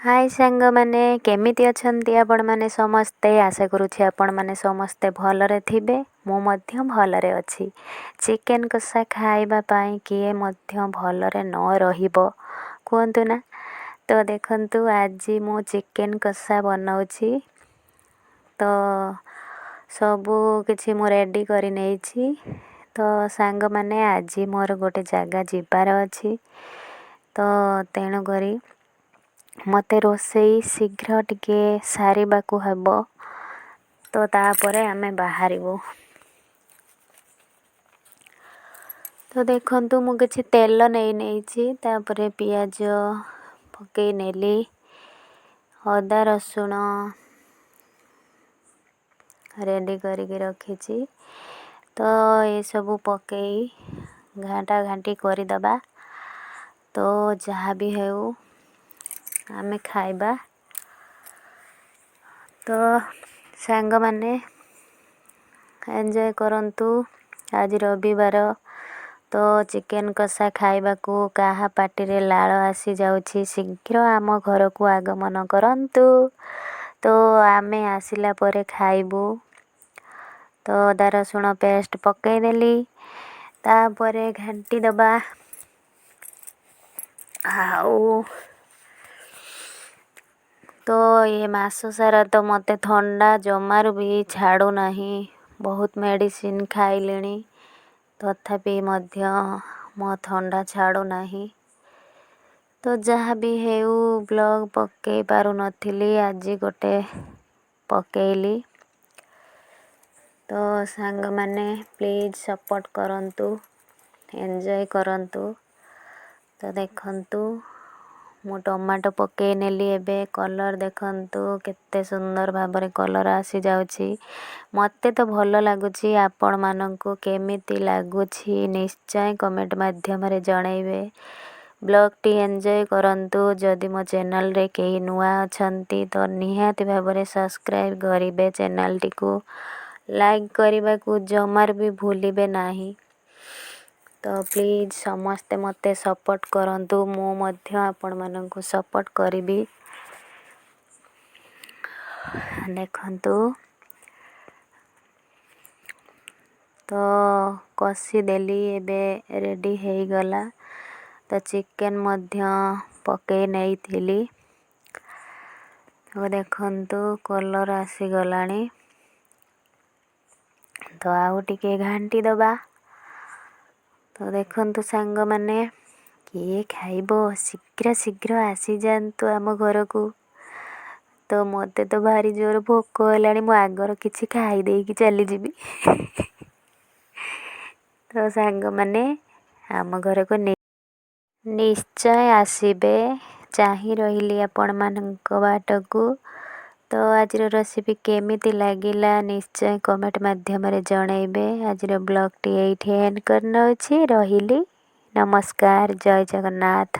हाय सांगमाने केमिति अछंती आपण माने समस्ते आशा करूछि आपण माने समस्ते भलरे थिबे मु मध्य भलरे अछि। चिकेन कषा खाइबा पाई किए मध्य भलरे न रहिबो कहंतु ना। तो देखंतु आज मु चिकेन कषा बनाउछि। तो सबु किछि मु रेडी करि नेछि। तो सांग माने आज मोर गोटे जागा जिबार अछि। तो तेणु करी मते रोषेई शीघ्र टिके सारिबाकू हेबो। तो तापरे आमे बाहरिबो। तो देखंतु मु किछि तेल नेछि तापरे पियाज पकेई नेली अदा रसुण रेडी करके रखिछि। तो ये सब पकेई घाटा घाटी करि दबा। तो जहाँ भी हेउ आमे खाइबा। तो सांग माने एंजॉय करंतु आज रविवार। तो चिकेन कषा खाइबा को काहा पार्टी रे लाळ आसी जाउछि शीघ्र आम घर को आगमन करंतु। तो आमे आसिला परे खाइबू। तो अदा रसुण पेस्ट पकेई देली तापरे घांटी दबा। आउ तो ये मास सारा तो मते ठंडा जमार भी छाड़ू नहीं। बहुत मेडिसिन खाइलेनी तथापि मध्य मो ठंडा छाड़ू नहीं। तो जहाँ भी हेउ ब्लॉग पकेई पारु नथिली आज गोटे पकेइली। तो सांग माने प्लीज सपोर्ट करंतु एंजॉय करंतु। तो देखंतु मु टमाटो पकेई नेली एबे कलर देखंतु केते सुंदर भाबरे कलर आसी जाउछि। मते तो भलो लागुछि आपण मानंकु केमिति लागुछि निश्चय कमेंट माध्यम रे जणाइबे। ब्लॉग टी एंजॉय करंतु जदि मो चैनल रे केही नुआ अछंती तो निहाती भाबरे सब्सक्राइब करिबे चैनल टी को लाइक करिबा को जमार भी भूलिबे नाही। तो प्लीज समस्ते मते सपोर्ट करंतु मु मध्य आपण मानंकु सपोर्ट करिबी। देखंतु तो कसी देली एबे रेडी हेई गला। तो चिकेन मध्य पकेई नेई थिली। तो देखंतु कलर आसी गलानी। तो आउ टिके घांटी दबा। तो देखंतु सांग माने किए खाइबो शीघ्र शीघ्र आसी जानतु आम घर को। तो मते तो भारी जोर भोक हेलानी मु आगर किछि खाई देई चली जिबी। तो सांग माने आम घर को निश्चय आसीबे चाही रहिली आपण मानक बाट को। तो आज रेसिपी केमिति लागिला निश्चय कमेंट माध्यम रे जणाइबे। आज ब्लॉग टी एठी एंड करनोछि रहिली। नमस्कार जय जगन्नाथ।